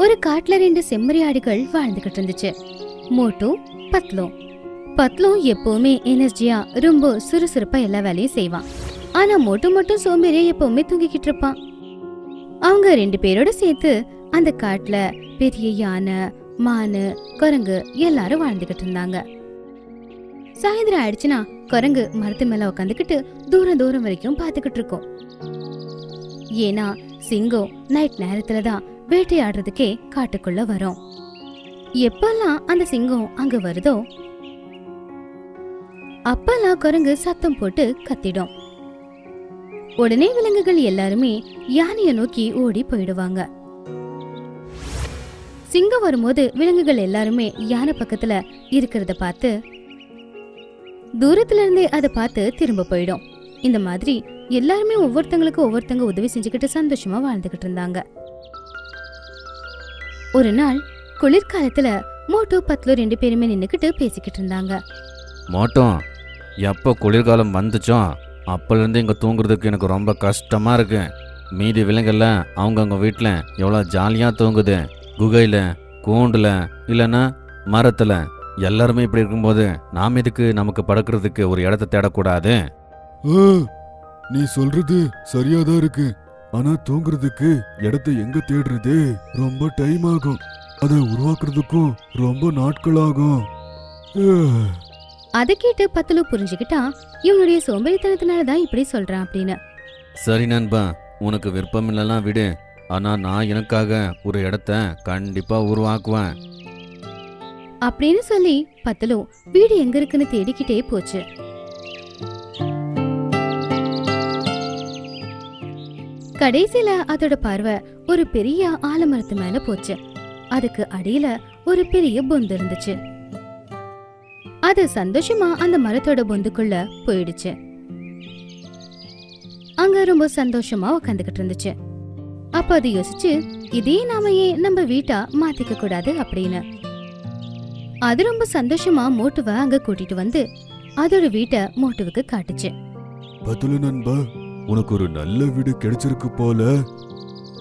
ஒரு காட்டுல 2 செம்மறி ஆடுகள் வாழ்ந்துகிட்டு இருந்துச்சு. மோட்டு, பத்லு. பத்லு எப்பவுமே எனர்ஜியா ரொம்ப சுறுசுறுப்பா எல்லா வேலையும் செய்வான். ஆனா மோட்டு மட்டும் சோம்பேறியா எப்பவுமே தூங்கிக்கிட்டு இருப்பான். அவங்க 2 பேரோட சேர்த்து அந்த காட்டுல பெரிய யானை, மானு, குரங்கு எல்லாரும் வாழ்ந்துகிட்டு இருந்தாங்க. சாயந்தரம் ஆயிடுச்சுன்னா குரங்கு மரத்து மேல உட்காந்துக்கிட்டு தூரம் தூரம் வரைக்கும் பாத்துக்கிட்டு இருக்கும். ஏன்னா சிங்கம் நைட் நேரத்துலதான் வேட்டையாடுறதுக்கே காட்டுக்குள்ள வரும். எப்பெல்லாம் அந்த சிங்கம் அங்க வருதோ அப்பெல்லாம் குரங்கு சத்தம் போட்டு கத்திடும். உடனே விலங்குகள் எல்லாருமே யானைய நோக்கி ஓடி போயிடுவாங்க. சிங்கம் வரும்போது விலங்குகள் எல்லாருமே யானை பக்கத்துல இருக்கிறத பார்த்து தூரத்துல இருந்தே அதை பார்த்து திரும்ப போயிடும். இந்த மாதிரி எல்லாருமே ஒவ்வொருத்தங்க உதவி செஞ்சுக்கிட்டு சந்தோஷமா வாழ்ந்துகிட்டு இருந்தாங்க. ஒரு நாள் குளிர்காலத்துல மோட்டு, பத்லு 2 பேருமே நின்னுக்கிட்டு பேசிக்கிட்டு இருந்தாங்க. மோட்டம், எப்போ குளிர்காலம் வந்துச்சோ அப்போலேருந்து இங்கே தூங்குறதுக்கு எனக்கு ரொம்ப கஷ்டமாக இருக்கு. மீதி விலங்குல அவங்கவுங்க வீட்டில் எவ்வளோ ஜாலியாக தூங்குது. குகையில், கூண்டில், இல்லைன்னா மரத்தில். எல்லாருமே இப்படி இருக்கும்போது நாம் இதுக்கு நமக்கு படுக்கிறதுக்கு ஒரு இடத்த தேடக்கூடாது. நீ சொல்றது சரியாதான் இருக்கு. ஆனா தூங்குறதுக்கு இடத்தை எங்க தேடுறது? ரொம்ப டைம் ஆகும். அதை உருவாக்குறதுக்கும் ரொம்ப நாட்கள் ஆகும். அதை கேட்டு பத்லு புரிஞ்சுக்கிட்டா இவனுடைய சோம்பேறித்தனத்தினாலதான் இப்படி சொல்றான் அப்படின்னு. சரி நண்பா, உனக்கு விருப்பம் இல்லைலாம் விடு. ஆனா நான் எனக்காக ஒரு இடத்த கண்டிப்பா உருவாக்குவேன் அப்படின்னு சொல்லி பத்லு வீடு எங்க இருக்குன்னு தேடிக்கிட்டே போச்சு. கடைசியில அதோட பார்வை ஒரு பெரிய ஆலமரத்து மேல போச்சு. அதுக்கு அடியில ஒரு பெரிய பொந்து இருந்துச்சு. அது சந்தோஷமா அந்த மரத்தோட பொந்துக்குள்ள போயிடுச்சு. அங்க ரொம்ப சந்தோஷமா உட்காந்துக்கிட்டு இருந்துச்சு. அப்ப அது யோசிச்சு, இதே நாம ஏன் நம்ம வீட்டா மாத்திக்க கூடாது அப்படின்னு. அது ரொம்ப சந்தோஷமா மோட்டுவை அங்க கூட்டிட்டு வந்து அதோட வீட்டை மோட்டுவுக்கு காட்டுச்சு. பத்லு நண்பா, உனக்கு ஒரு நல்ல வீடு கிடைச்சிருக்கு போல.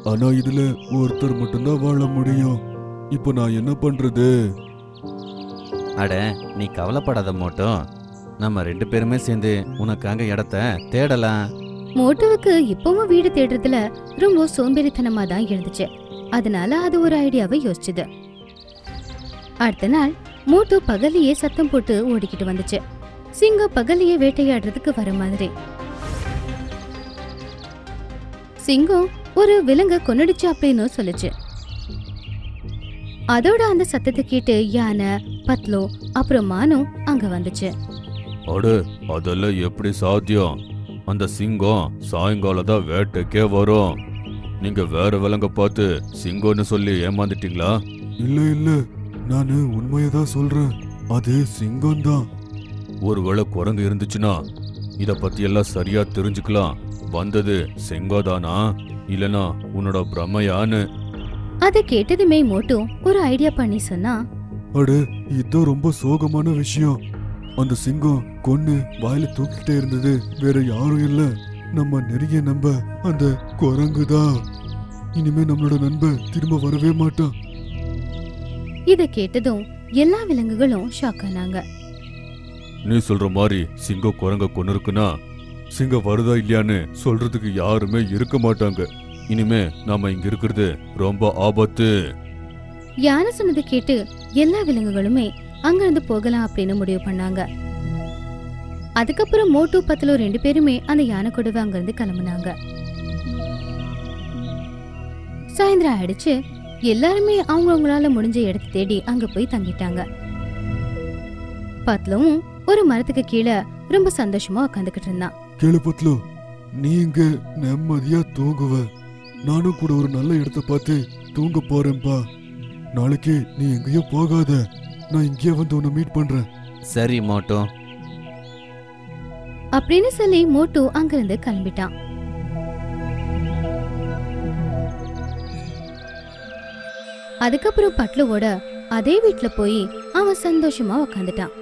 ஆனா இதுல ஒருத்தர் மட்டும்தான் வாழ முடியும். இப்போ நான் என்ன பண்றது? அட, நீ கவலைப்படாத மோட்டம். நம்ம 2 பேருமே சேர்ந்து உனக்காக இடத்த தேடலாம். மோட்டுவுக்கு இப்பவும் வீடு தேடுறதுல ரொம்ப சோம்பேறித்தனமா தான் இருந்துச்சு. அதனால அது ஒரு ஐடியாவை யோசிச்சுது. அடுத்த நாள் மோட்டு பகலையே சத்தம் போட்டு ஓடிக்கிட்டு வந்துச்சு. சிங்கம் பகலையே வேட்டையாடுறதுக்கு வர மாதிரி. சிங்கம் ஒரு விலங்க கொன்னுடுச்சு அப்படின்னு சொல்லுச்சு. அதோட அந்த சத்தத்தை கேட்டு யானை, பத்லு, அப்புறம் மானும் அங்க வந்துச்சு. அட, அதெல்லாம் எப்படி சாத்தியம்? அந்த சிங்கம் சாயங்காலம் தான் வேட்டைக்கே வரும். நீங்க வேற விலங்க பார்த்து சிங்கம்னு சொல்லி ஏமாந்துட்டீங்களா? இல்ல இல்ல, நானு உண்மையதான் சொல்றேன். அது சிங்கம் தான். ஒருவேளை குரங்கு இருந்துச்சுன்னா இத பத்தி எல்லாம் சரியா தெரிஞ்சுக்கலாம். வந்தது சிங்கம்தானா இல்லனா உன்னோட பிரமையான்னு? அதை கேட்டதுமே மோட்டு ஒரு ஐடியா பண்ணி சொன்னா, அட, இது ரொம்ப சோகமான விஷயம். அந்த சிங்கம் கொன்னு வாயில தூக்கிட்டே இருந்தது வேற யாரும் இல்ல, நம்ம நெருங்கிய நம்ப அந்த குரங்குதான். இனிமே நம்மளோட நண்பன் திரும்ப வரவே மாட்டான். இத கேட்டதும் எல்லா விலங்குகளும் ஷாக் ஆனாங்க. நீ சொல்ற மாதிரி சிங்கம் குரங்க கொன்னு இருக்குன்னா சிங்கம் வருதா இல்லையான்னு சொல்றதுக்கு யாருமே இருக்க மாட்டாங்க. இனிமே நாம இங்க இருக்கிறது ரொம்ப ஆபத்து. யானை சொன்னதை கேட்டு எல்லா விலங்குகளுமே அங்கிருந்து போகலாம் அப்படின்னு முடிவு பண்ணாங்க. அதுக்கப்புறம் மோட்டு, பத்லு 2 பேருமே அந்த யானை கூடவே அங்கிருந்து கிளம்புனாங்க. சாயந்தரம் ஆயிடுச்சு. எல்லாருமே அவங்களால முடிஞ்ச இடத்தை தேடி அங்க போய் தங்கிட்டாங்க. பத்லுவும் ஒரு மரத்துக்கு கீழே ரொம்ப சந்தோஷமா உட்காந்துக்கிட்டு இருந்தான். கேளு பத்லு, நீ இங்க நிம்மதியா தூங்குவ. நானும் கூட ஒரு நல்ல இடத்த பார்த்து தூங்க போறேன்பா. நாளைக்கு நீ எங்கேயும் போகாத. நான் இங்கே வந்து உன்னை மீட் பண்றேன். சரி மோட்டம் அப்படின்னு சொல்லி மோட்டு அங்கிருந்து கிளம்பிட்டான். அதுக்கப்புறம் பட்லுவோட அதே வீட்டுல போய் அவன் சந்தோஷமா உக்காந்துட்டான்.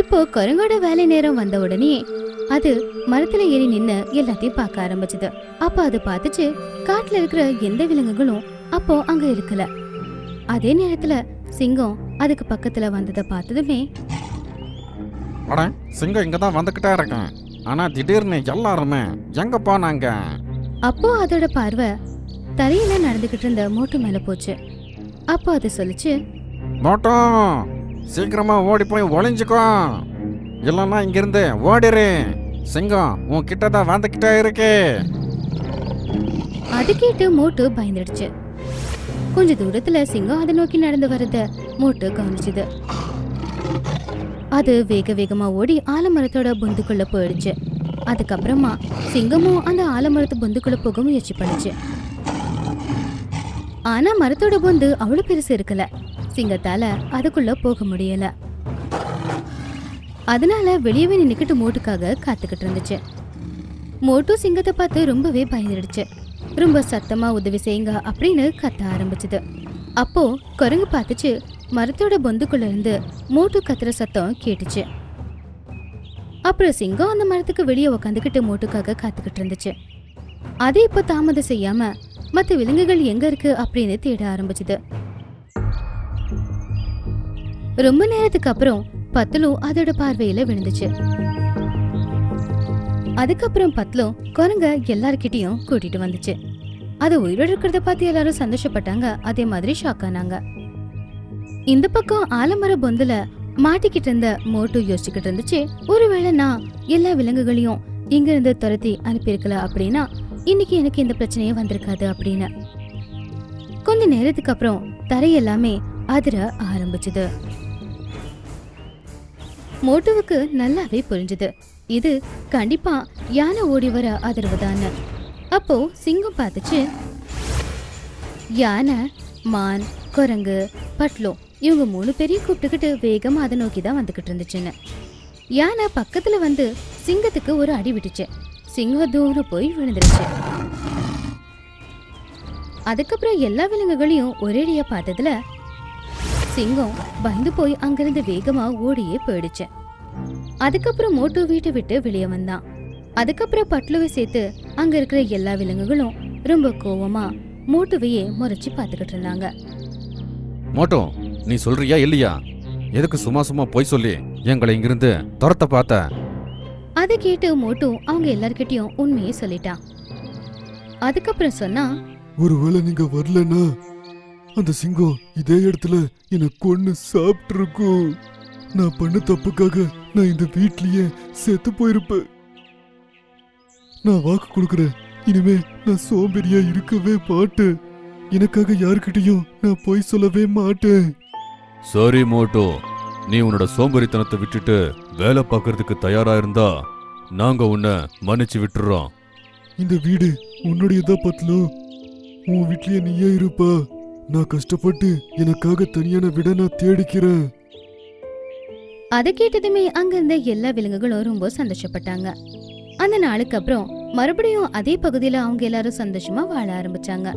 இப்போ குரங்கோட வேலை நேரம் வந்த உடனே அது மரத்துல ஏறி நின்னு எல்லாத்தையும் பார்க்க ஆரம்பிச்சது. அப்ப அது பார்த்துச்சு, காட்டுல இருக்கிற எந்த விலங்குகளும் அப்போ அங்க இருக்கல. அதே நேரத்துல சிங்கம் அதுக்கு பக்கத்துல வந்ததை பார்த்ததுமே, அட, சிங்கம் இங்க தான் வந்துக்கிட்டே இருக்கேன். ஆனா திடீர்னு எல்லாருமே எங்க போனாங்க? அப்போ அதோட பார்வை தரையில நடந்துகிட்டு இருந்த மோட்டு மேல போச்சு. அப்போ அது சொல்லுச்சு, மோட்டோ, சீக்கிரமா ஓடி போய் ஒளிஞ்சுக்கோ, இல்லைன்னா இங்கிருந்து ஓடிரு. சிங்கம் உன் கிட்ட தான் வந்துக்கிட்டே இருக்கு. அது கேட்டு மோட்டு பயந்துடுச்சு. கொஞ்ச தூரத்துல சிங்கம் அதை நோக்கி நடந்து வரத மோட்டு கவனிச்சுது. அது வேக வேகமா ஓடி ஆலமரத்தோட பொந்துக்குள்ள போயிடுச்சு. அதுக்கப்புறமா சிங்கமும் அந்த ஆலமரத்து பொந்துக்குள்ள போக முயற்சி பண்ணுச்சு. ஆனா மரத்தோட பொந்து அவ்வளவு பெருசு இருக்கல. சிங்கத்தால அதுக்குள்ள போக முடியல. அதனால வெளியவே நின்னுக்கிட்டு மோட்டுக்காக காத்துக்கிட்டு இருந்துச்சு. மோட்டு சிங்கத்தை பார்த்து ரொம்பவே பயந்துடுச்சு. ரொம்ப சத்தமா உதவி செய்யுங்க அப்படின்னு கத்த ஆரம்பிச்சுது. அப்போ குரங்கு பார்த்துச்சு, மரத்தோட பொந்துக்குள்ள இருந்து மோட்டு கத்துற சத்தம் கேட்டுச்சு. அப்புறம் சிங்கம் அந்த மரத்துக்கு வெளியே உக்காந்துக்கிட்டு மோட்டுக்காக காத்துக்கிட்டு இருந்துச்சு. அது இப்போ தாமதம் செய்யாம மற்ற விலங்குகள் எங்க இருக்கு அப்படின்னு தேட ஆரம்பிச்சுது. ரொம்ப நேரத்துக்கு அப்புறம் பத்லு அதோட பார்வையில விழுந்துச்சு. அதுக்கப்புறம் பத்லு குரங்க எல்லார்கிட்டையும் கூட்டிட்டு வந்துச்சு. அது உயிரோடு இருக்கிறத பார்த்து எல்லாரும் சந்தோஷப்பட்டாங்க. அதே மாதிரி ஷாக் ஆனாங்க. இந்த பக்கம் ஆலமர பொந்துல மாட்டிக்கிட்டு இருந்த மோட்டு யோசிச்சுக்கிட்டு இருந்துச்சு, ஒருவேளை நான் எல்லா விலங்குகளையும் இங்க இருந்து துரத்தி அனுப்பியிருக்கல அப்படின்னா இன்னைக்கு எனக்கு இந்த பிரச்சனையே வந்திருக்காது அப்படின்னு. கொஞ்ச நேரத்துக்கு அப்புறம் தரையெல்லாமே அதிர ஆரம்பிச்சுது. மோட்டுவுக்கு நல்லாவே புரிஞ்சுது, இது கண்டிப்பா யானை ஓடி வர அதிர்வுதான்னு. அப்போ சிங்கம் பார்த்துச்சு, யானை, மான், குரங்கு, பட்லோ இவங்க 3 பேரையும் கூப்பிட்டுக்கிட்டு வேகமா அதை நோக்கி தான் வந்துகிட்டு இருந்துச்சுன்னு. யானை பக்கத்துல வந்து சிங்கத்துக்கு ஒரு அடி விட்டுச்சு. சிங்கம் தூரம் போய் விழுந்துருச்சு. அதுக்கப்புறம் எல்லா விலங்குகளையும் ஒரேடியா பார்த்ததுல சிங்கம் பயந்து போய் அங்கிருந்து வேகமா ஓடியே போயிடுச்சு. அதுக்கப்புறம் மோட்டு வீட்டை விட்டு வெளியே வந்தான். அதுக்கப்புறம் பட்லுவை சேர்த்து அங்க இருக்கிற எல்லா விலங்குகளும் ரொம்ப கோவமா மோட்டுவையே முறைச்சு பார்த்துக்கிட்டு இருந்தாங்க. மோட்டோ, நீ சொல்றியா இல்லையா? எதுக்கு சும்மா சும்மா போய் சொல்லி எங்களை இங்கிருந்து துரத்த பார்த்த? அதை கேட்டு மோட்டு அவங்க எல்லார்கிட்டயும் உண்மையை சொல்லிட்டான். அதுக்கப்புறம் சொன்னா, ஒருவேளை நீங்க வரலன்னா அந்த சிங்கம் இதே இடத்துல என்ன கொன்னு சாப்பிட்டு இருக்கும். நான் பண்ண தப்புக்காக நான் இந்த வீட்லயே செத்து போயிருப்பேன். நான் வாக்கு கொடுக்கறேன், இனிமே நான் சோம்பேறியா இருக்கவே மாட்டேன். எனக்காக யாருக்கிட்டையும் நான் போய் சொல்லவே மாட்டேன். சரி மோட்டோ, நீ உன்னோட சோம்பேறித்தனத்தை விட்டுட்டு வேலை பார்க்கறதுக்கு தயாரா இருந்தா நாங்க உன்னை மன்னிச்சு விட்டுறோம். இந்த வீடு உன்னுடையதான் பத்லு. உன் வீட்லயே நீயே இருப்பா. நான் கஷ்டப்பட்டு எனக்காக தனியான விட நான் தேடிக்கிறேன். அதை கேட்டதுமே அங்க இருந்த எல்லா விலங்குகளும் ரொம்ப சந்தோஷப்பட்டாங்க. அந்த நாளுக்கு அப்புறம் மறுபடியும் அதே பகுதியில அவங்க எல்லாரும் சந்தோஷமா வாழ ஆரம்பிச்சாங்க.